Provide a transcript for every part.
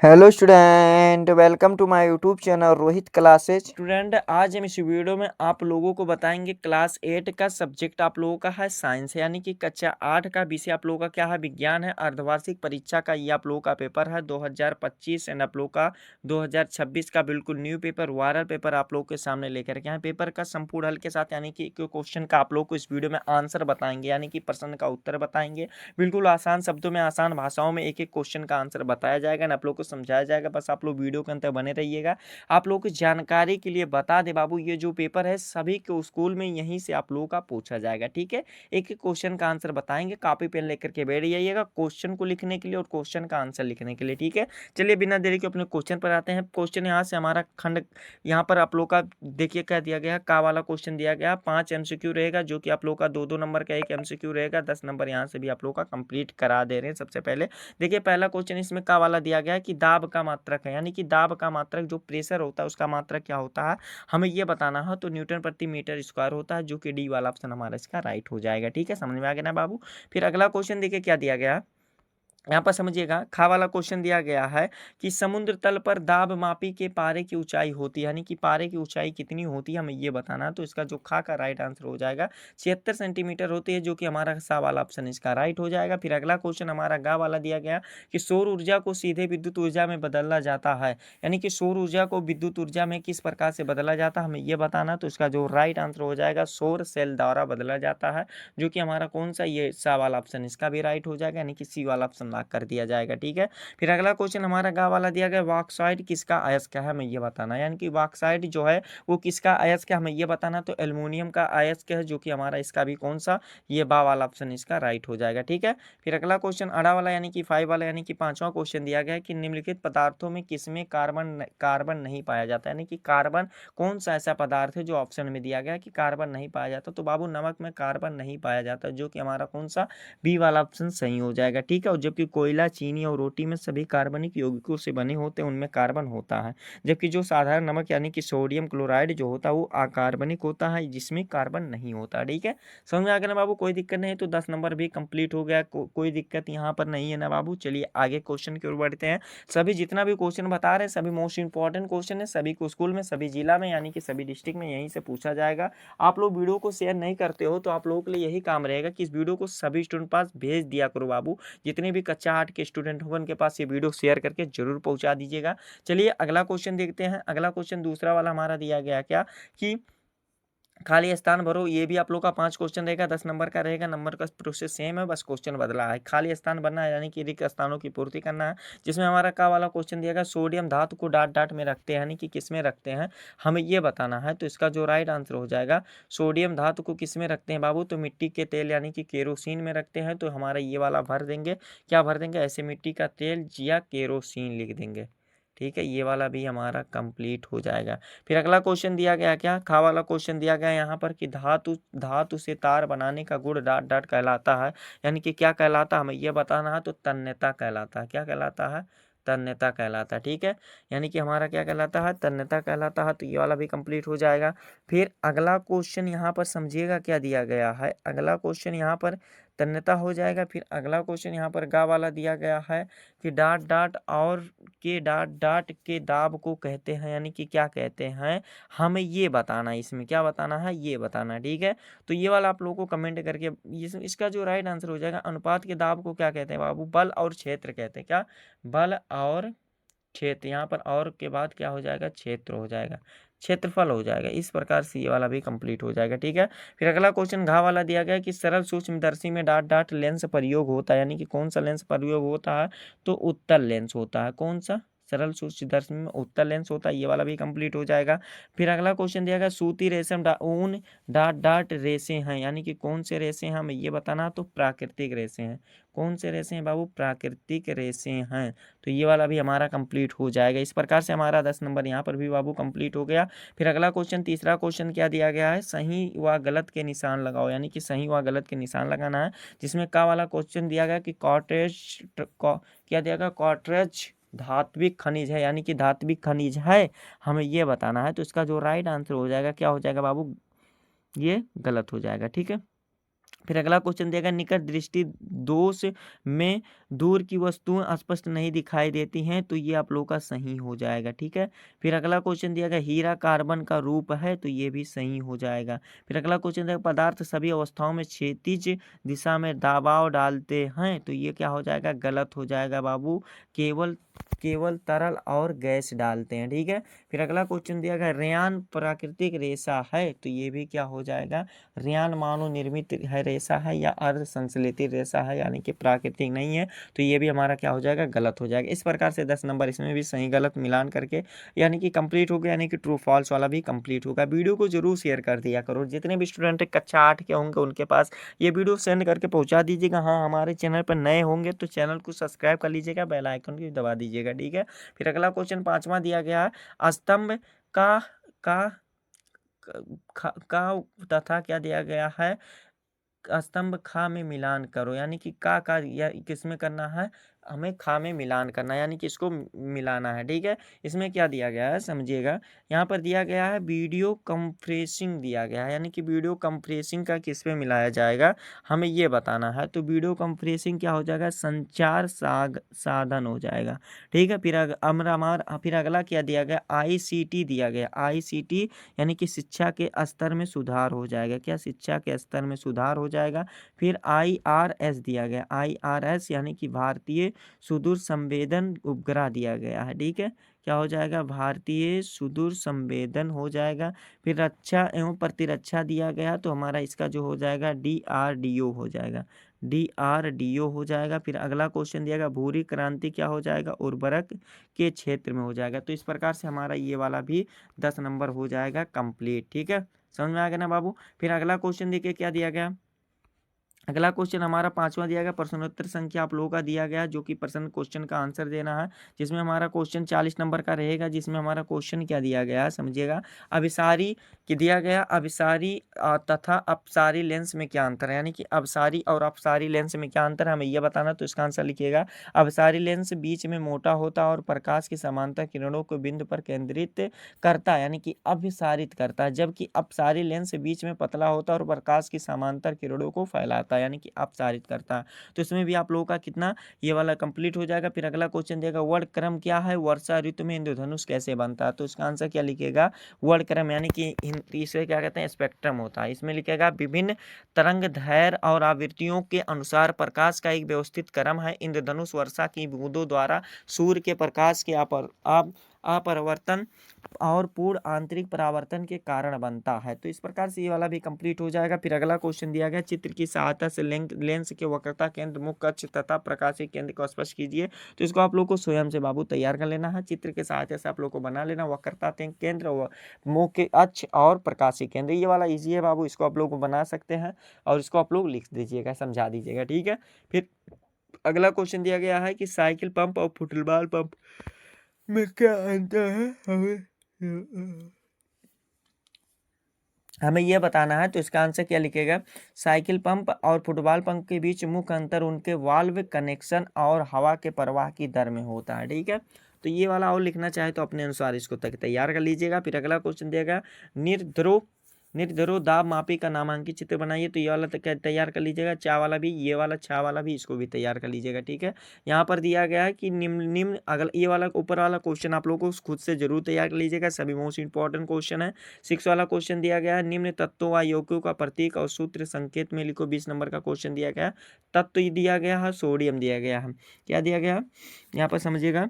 Hello student, welcome to my YouTube channel Rohit classes. Student, आज हम इस वीडियो में आप लोगों को बताएंगे क्लास 8 का सब्जेक्ट आप लोगों का है साइंस, यानी कि कक्षा 8 का विषय आप लोगों का क्या है, विज्ञान है। अर्धवार्षिक परीक्षा का ये आप लोगों का पेपर है 2025 एंड आप लोगों का 2026 का बिल्कुल न्यू पेपर, वायरल पेपर आप लोगों के सामने लेकर के आए। पेपर का संपूर्ण हल के साथ, यानी कि क्वेश्चन का आप लोग को इस वीडियो में आंसर बताएंगे, यानी कि प्रश्न का उत्तर बताएंगे। बिल्कुल आसान शब्दों में, आसान भाषाओं में एक एक क्वेश्चन का आंसर बताया जाएगा ना आप लोग को समझाया जाएगा। बस आप लोग वीडियो के अंदर बने रहिएगा। आप लोगों की जानकारी के लिए बता दे बाबू, ये जो पेपर है सभी के स्कूल में यहीं से आप लोगों का पूछा जाएगा। ठीक है, एक एक क्वेश्चन का आंसर बताएंगे। कॉपी पेन लेकर के बैठ जाइएगा क्वेश्चन को लिखने के लिए और क्वेश्चन का आंसर लिखने के लिए। ठीक है, चलिए बिना देरी के अपने क्वेश्चन पर आते हैं। क्वेश्चन यहाँ से हमारा खंड, यहाँ पर आप लोग का देखिए क्या दिया गया है, का वाला क्वेश्चन दिया गया। 5 MCQ रहेगा, जो कि आप लोग का 2-2 नंबर का एक MCQ रहेगा। 10 नंबर यहाँ से भी आप लोग का कंप्लीट करा दे रहे हैं। सबसे पहले देखिए, पहला क्वेश्चन इसमें का वाला दिया गया है कि दाब का मात्रक है, यानी कि दाब का मात्रक जो प्रेशर होता है उसका मात्रक क्या होता है, हमें ये बताना है। तो न्यूटन प्रति मीटर स्क्वायर होता है, जो कि डी वाला ऑप्शन हमारा इसका राइट हो जाएगा। ठीक है, समझ में आ गया ना बाबू। फिर अगला क्वेश्चन देखिए क्या दिया गया है, यहाँ पर समझिएगा। खा वाला क्वेश्चन दिया गया है कि समुद्र तल पर दाब मापी के पारे की ऊंचाई होती है, यानी कि पारे की ऊंचाई कितनी होती है हमें ये बताना है। तो इसका जो खा का राइट आंसर हो जाएगा 76 सेंटीमीटर होती है, जो कि हमारा सा वाला ऑप्शन इसका राइट हो जाएगा। फिर अगला क्वेश्चन हमारा गा वाला दिया गया कि सौर ऊर्जा को सीधे विद्युत ऊर्जा में बदला जाता है, यानी कि सौर ऊर्जा को विद्युत ऊर्जा में किस प्रकार से बदला जाता है हमें ये बताना। तो इसका जो राइट आंसर हो जाएगा सौर सेल द्वारा बदला जाता है, जो कि हमारा कौन सा, ये सा वाला ऑप्शन इसका भी राइट हो जाएगा, यानी कि सी वाला ऑप्शन लॉक कर दिया जाएगा। ठीक है, फिर अगला क्वेश्चन हमारा गा वाला दिया गया, बॉक्साइट किसका अयस्क है हमें ये बताना, यानी कि बॉक्साइट जो है वो किसका अयस्क है हमें ये बताना। तो एल्युमिनियम का अयस्क है, जो कि हमारा इसका भी कौन सा, ये बा वाला ऑप्शन इसका राइट हो जाएगा। ठीक है, फिर अगला क्वेश्चन अड़ा वाला, यानी कि 5 वाला, यानी कि पांचवा क्वेश्चन दिया गया है कि निम्नलिखित पदार्थों में किसमें कार्बन कार्बन नहीं पाया जाता, यानी कि कार्बन कौन सा ऐसा पदार्थ है जो ऑप्शन में दिया गया है कि कार्बन नहीं पाया जाता। तो बाबू नमक में कार्बन नहीं पाया जाता, जो कि हमारा कौन सा, बी वाला ऑप्शन सही हो जाएगा। ठीक है, और जबकि कोयला, चीनी और रोटी में सभी कार्बनिक यौगिकों से बने होते हैं, उनमें कार्बन होता है। जबकि जो साधारण नमक यानी कि सोडियम क्लोराइड जो होता है वो अकार्बनिक होता है, जिसमें कार्बन नहीं होता। ठीक है, समझ में आ गया ना बाबू, कोई दिक्कत नहीं है। तो 10 नंबर भी कंप्लीट हो गया, कोई दिक्कत यहाँ पर नहीं है ना बाबू। चलिए आगे क्वेश्चन की ओर बढ़ते हैं। सभी जितना भी क्वेश्चन बता रहे हैं सभी मोस्ट इंपॉर्टेंट क्वेश्चन है, सभी को स्कूल में, सभी जिला में, यानी कि सभी डिस्ट्रिक्ट में यहीं से पूछा जाएगा। आप लोग वीडियो को शेयर नहीं करते हो, तो आप लोगों के लिए यही काम रहेगा कि इस वीडियो को सभी स्टूडेंट पास भेज दिया करो बाबू। जितने भी कक्षा 8 के स्टूडेंट होंगे उनके पास ये वीडियो शेयर करके जरूर पहुंचा दीजिएगा। चलिए अगला क्वेश्चन देखते हैं। अगला क्वेश्चन दूसरा वाला हमारा दिया गया क्या कि खाली स्थान भरो। ये भी आप लोग का 5 क्वेश्चन रहेगा, 10 नंबर का रहेगा। नंबर का प्रोसेस सेम है, बस क्वेश्चन बदला है। खाली स्थान भरना है, यानी कि रिक्त स्थानों की पूर्ति करना है। जिसमें हमारा का वाला क्वेश्चन दिया गया, सोडियम धातु को डाट डाट में रखते हैं, यानी कि किस में रखते हैं हमें ये बताना है। तो इसका जो राइट आंसर हो जाएगा, सोडियम धातु को किस में रखते हैं बाबू, तो मिट्टी के तेल यानी कि केरोसिन में रखते हैं। तो हमारा ये वाला भर देंगे, क्या भर देंगे, ऐसे मिट्टी का तेल या केरोसिन लिख देंगे। ठीक है, ये वाला भी हमारा कंप्लीट हो जाएगा। फिर अगला क्वेश्चन दिया गया क्या, खा वाला क्वेश्चन दिया गया यहाँ पर कि धातु धातु से तार बनाने का गुण डाट डाट कहलाता है, यानी कि क्या कहलाता है हमें ये बताना है। तो तन्यता कहलाता है, क्या कहलाता है, तन्यता कहलाता है। ठीक है, यानी कि हमारा क्या कहलाता है, तन्यता कहलाता है। तो ये वाला भी कंप्लीट हो जाएगा। फिर अगला क्वेश्चन यहाँ पर समझिएगा क्या दिया गया है। अगला क्वेश्चन यहाँ पर तन्यता हो जाएगा। फिर अगला क्वेश्चन यहाँ पर गा वाला दिया गया है कि डाट डाट और के डाट डाट के दाब को कहते हैं, यानी कि क्या कहते हैं हमें ये बताना है। इसमें क्या बताना है ये बताना है। ठीक है, तो ये वाला आप लोगों को कमेंट करके इसका जो राइट आंसर हो जाएगा, अनुपात के दाब को क्या कहते हैं बाबू, बल और क्षेत्र कहते हैं। क्या, बल और क्षेत्र, यहाँ पर और के बाद क्या हो जाएगा, क्षेत्र हो जाएगा, क्षेत्रफल हो जाएगा। इस प्रकार से ये वाला भी कंप्लीट हो जाएगा। ठीक है, फिर अगला क्वेश्चन घा वाला दिया गया कि सरल सूक्ष्मदर्शी में डाट डाट लेंस प्रयोग होता है, यानी कि कौन सा लेंस प्रयोग होता है। तो उत्तल लेंस होता है, कौन सा, सरल सूक्ष्मदर्शी में उत्तल लेंस होता है। ये वाला भी कंप्लीट हो जाएगा। फिर अगला क्वेश्चन दिया गया सूती रेशम ऊन डाट डाट रेसे हैं, यानी कि कौन से रेसे हैं हमें ये बताना। तो प्राकृतिक रेसे हैं, कौन से रेसे हैं बाबू, प्राकृतिक रेसे हैं। तो ये वाला भी हमारा कंप्लीट हो जाएगा। इस प्रकार से हमारा 10 नंबर यहाँ पर भी बाबू कंप्लीट हो गया। फिर अगला क्वेश्चन, तीसरा क्वेश्चन क्या दिया गया है, सही व गलत के निशान लगाओ, यानी कि सही व गलत के निशान लगाना है। जिसमें का वाला क्वेश्चन दिया गया कि क्या दिया गया, कॉटरेज धात्विक खनिज है, यानी कि धात्विक खनिज है हमें ये बताना है। तो इसका जो राइट आंसर हो जाएगा क्या हो जाएगा बाबू, ये गलत हो जाएगा। ठीक है, फिर अगला क्वेश्चन दिया गया निकट दृष्टि दोष में दूर की वस्तुएं स्पष्ट नहीं दिखाई देती हैं, तो ये आप लोगों का सही हो जाएगा। ठीक है। फिर अगला क्वेश्चन दिया गया हीरा कार्बन का रूप है, तो ये भी सही हो जाएगा। फिर अगला क्वेश्चन दिया गया पदार्थ सभी अवस्थाओं में क्षैतिज दिशा में दबाव डालते हैं, तो ये क्या हो जाएगा, गलत हो जाएगा बाबू। केवल केवल तरल और गैस डालते हैं। ठीक है। फिर अगला क्वेश्चन दिया गया रेयान प्राकृतिक रेशा है, तो ये भी क्या हो जाएगा, रेयान मानव निर्मित है रेशा है या अर्ध संश्लेषित रेशा है, यानी कि प्राकृतिक नहीं है, तो ये भी हमारा क्या हो जाएगा, गलत हो जाएगा। इस प्रकार से 10 नंबर इसमें भी सही गलत मिलान करके यानी कि कंप्लीट हो गया, यानी कि ट्रू फॉल्स वाला भी कंप्लीट होगा। वीडियो को जरूर शेयर कर दिया करो, जितने भी स्टूडेंट कक्षा 8 के होंगे उनके पास ये वीडियो सेंड करके पहुंचा दीजिएगा। हाँ, हमारे चैनल पर नए होंगे तो चैनल को सब्सक्राइब कर लीजिएगा, बेल आइकन भी दबा दीजिएगा। ठीक है। फिर अगला क्वेश्चन 5वां दिया गया है स्तंभ का का का तथा क्या दिया गया है, स्तंभ खा में मिलान करो, यानी कि का या किस में करना है, हमें खा में मिलान करना है, यानी कि इसको मिलाना है। ठीक है। इसमें क्या दिया गया है समझिएगा, यहाँ पर दिया गया है वीडियो कंप्रेसिंग दिया गया है, यानी कि वीडियो कंप्रेसिंग का किस पे मिलाया जाएगा हमें ये बताना है। तो वीडियो कंप्रेसिंग क्या हो जाएगा, संचार साधन हो जाएगा। ठीक है। फिर अगला क्या दिया गया, ICT दिया गया, ICT यानी कि शिक्षा के स्तर में सुधार हो जाएगा। क्या, शिक्षा के स्तर में सुधार हो जाएगा। फिर IRS दिया गया, IRS यानी कि भारतीय सुदूर संवेदन उपग्रह दिया गया है। ठीक है। क्या हो जाएगा, भारतीय सुदूर संवेदन हो जाएगा। फिर रक्षा एवं प्रतिरक्षा दिया गया, तो हमारा इसका जो हो जाएगा DRDO हो जाएगा, DRDO हो जाएगा। फिर अगला क्वेश्चन दिया गया भूरी क्रांति क्या हो जाएगा, उर्वरक के क्षेत्र में हो जाएगा। तो इस प्रकार से हमारा ये वाला भी 10 नंबर हो जाएगा कंप्लीट। ठीक है। समझ में आ गया ना बाबू। फिर अगला क्वेश्चन देखिए क्या दिया गया, अगला क्वेश्चन हमारा 5वां दिया गया प्रश्नोत्तर संख्या आप लोगों का दिया गया, जो कि प्रश्न क्वेश्चन का आंसर देना है, जिसमें हमारा क्वेश्चन 40 नंबर का रहेगा। जिसमें हमारा क्वेश्चन क्या दिया गया है समझिएगा, अभिसारी कि दिया गया अभिसारी तथा अपसारी लेंस में क्या अंतर है, यानी कि अभिसारी और अपसारी लेंस में क्या अंतर है हमें यह बताना। तो इसका आंसर लिखिएगा, अभिसारी लेंस बीच में मोटा होता है और प्रकाश की समांतर किरणों को बिंदु पर केंद्रित करता है, यानी कि अभिसारित करता है, जबकि अपसारी लेंस बीच में पतला होता है और प्रकाश की समांतर किरणों को फैलाता है, यानी कि अपसारित करता है। तो इसमें भी आप लोगों का कितना ये वाला कंप्लीट हो जाएगा। फिर अगला क्वेश्चन देगा वर्ण क्रम क्या है, वर्षा ऋतु में इंद्रधनुष कैसे बनता है। तो इसका आंसर क्या लिखेगा, वर्ण क्रम यानी कि इसे क्या कहते हैं, स्पेक्ट्रम होता है। इसमें लिखेगा विभिन्न तरंग दैर्घ्य और आवृत्तियों के अनुसार प्रकाश का एक व्यवस्थित क्रम है। इंद्रधनुष वर्षा की बूंदों द्वारा सूर्य के प्रकाश के अपरावर्तन और पूर्ण आंतरिक परावर्तन के कारण बनता है। तो इस प्रकार से ये वाला भी कंप्लीट हो जाएगा। फिर अगला क्वेश्चन दिया गया चित्र की सहायता से लेंस के वक्रता केंद्र, मुख्य अक्ष तथा प्रकाशीय केंद्र को स्पष्ट कीजिए। तो इसको आप लोग को स्वयं से बाबू तैयार कर लेना है। चित्र के सहायता से आप लोग को बना लेना वक्रता केंद्र, मुख्य अक्ष और प्रकाशीय केंद्र। ये वाला इजी है बाबू, इसको आप लोग को बना सकते हैं और इसको आप लोग लिख दीजिएगा, समझा दीजिएगा। ठीक है। फिर अगला क्वेश्चन दिया गया है कि साइकिल पंप और फुटबॉल पंप में क्या अंतर है हमें यह बताना है। तो इसका आंसर क्या लिखेगा, साइकिल पंप और फुटबॉल पंप के बीच मुख्य अंतर उनके वाल्व कनेक्शन और हवा के प्रवाह की दर में होता है। ठीक है। तो ये वाला और लिखना चाहे तो अपने अनुसार इसको तक तैयार कर लीजिएगा। फिर अगला क्वेश्चन देगा निर्ध्रुव दाब मापी का नामांकित चित्र बनाइए। तो ये वाला तैयार कर लीजिएगा, चा वाला भी, ये वाला छा वाला भी, इसको भी तैयार कर लीजिएगा। ठीक है। यहाँ पर दिया गया है कि निम्न अगला ये वाला ऊपर वाला क्वेश्चन आप लोगों को खुद से जरूर तैयार कर लीजिएगा, सभी मोस्ट इंपॉर्टेंट क्वेश्चन है। 6 वाला क्वेश्चन दिया गया है निम्न तत्वों व यौगिकों का प्रतीक और सूत्र संकेत में लिखो। 20 नंबर का क्वेश्चन दिया गया है। तत्व दिया गया है, सोडियम दिया गया है, क्या दिया गया यहाँ पर समझिएगा,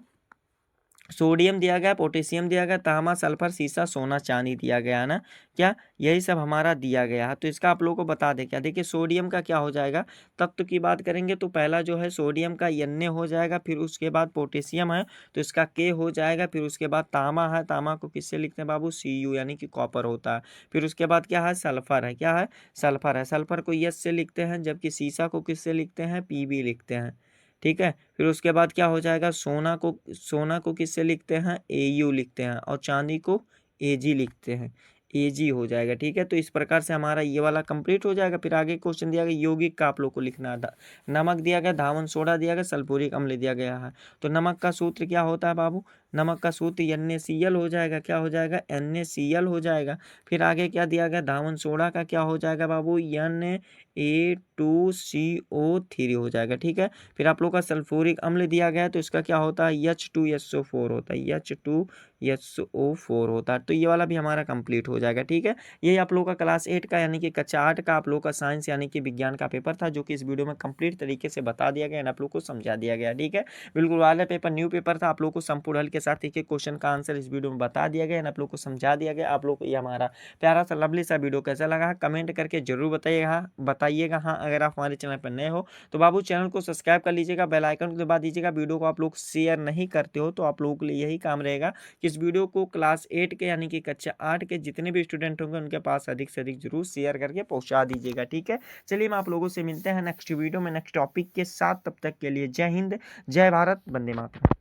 सोडियम दिया गया, पोटेशियम दिया गया, तांबा सल्फर सीसा सोना चांदी दिया गया है ना, क्या यही सब हमारा दिया गया है। तो इसका आप लोगों को बता दें क्या, देखिए सोडियम का क्या हो जाएगा, तत्व की बात करेंगे तो पहला जो है सोडियम का Na हो जाएगा, फिर उसके बाद पोटेशियम है तो इसका K हो जाएगा, फिर उसके बाद तांबा है, तांबा को किससे लिखते हैं बाबू, Cu यानी कि कॉपर होता है। फिर उसके बाद क्या है, सल्फर है, क्या है, सल्फर है, सल्फर को S से लिखते हैं, जबकि सीसा को किससे लिखते हैं, Pb लिखते हैं। ठीक है। फिर उसके बाद क्या हो जाएगा, सोना को किससे लिखते हैं, Au लिखते हैं, और चांदी को Ag लिखते हैं, Ag हो जाएगा। ठीक है। तो इस प्रकार से हमारा ये वाला कंप्लीट हो जाएगा। फिर आगे क्वेश्चन दिया गया यौगिक का आप लोग को लिखना है, नमक दिया गया, धावन सोडा दिया गया, सल्फ्यूरिक अम्ल दिया गया है। तो नमक का सूत्र क्या होता है बाबू, नमक का सूत्र NaCl हो जाएगा, क्या हो जाएगा NaCl हो जाएगा। फिर आगे क्या दिया गया, धावन सोडा का क्या हो जाएगा बाबू Na2CO3 हो जाएगा, ठीक है। फिर आप लोग का सल्फ्यूरिक अम्ल दिया गया है तो इसका क्या होता है H2SO4 होता है, H2SO4 होता है। तो ये वाला भी हमारा कंप्लीट हो जाएगा, ठीक है। यही आप लोग का क्लास 8 का यानी कि कक्षा 8 का आप लोग का साइंस यानी कि विज्ञान का पेपर था, जो कि इस वीडियो में कंप्लीट तरीके से बता दिया गया एंड आप लोग को समझा दिया गया, ठीक है। बिल्कुल वाला पेपर न्यू पेपर था, आप लोग को संपूर्ण हल के साथ एक एक क्वेश्चन का आंसर इस वीडियो में बता दिया गया एंड आप लोग को समझा दिया गया। आप लोग को ये हमारा प्यारा सा लवली सा वीडियो कैसा लगा कमेंट करके जरूर बताइएगा। हाँ, अगर आप हमारे चैनल पर नए हो तो बाबू चैनल को सब्सक्राइब कर लीजिएगा, बेल आइकन को दबा दीजिएगा। वीडियो को आप लोग शेयर नहीं करते हो तो आप लोगों के लिए यही काम रहेगा कि इस वीडियो को क्लास 8 के यानी कि कक्षा 8 के जितने भी स्टूडेंट होंगे उनके पास अधिक से अधिक जरूर शेयर करके पहुंचा दीजिएगा, ठीक है। चलिए हम आप लोगों से मिलते हैं नेक्स्ट वीडियो में नेक्स्ट टॉपिक के साथ, तब तक के लिए जय हिंद, जय भारत, वंदे मातरम।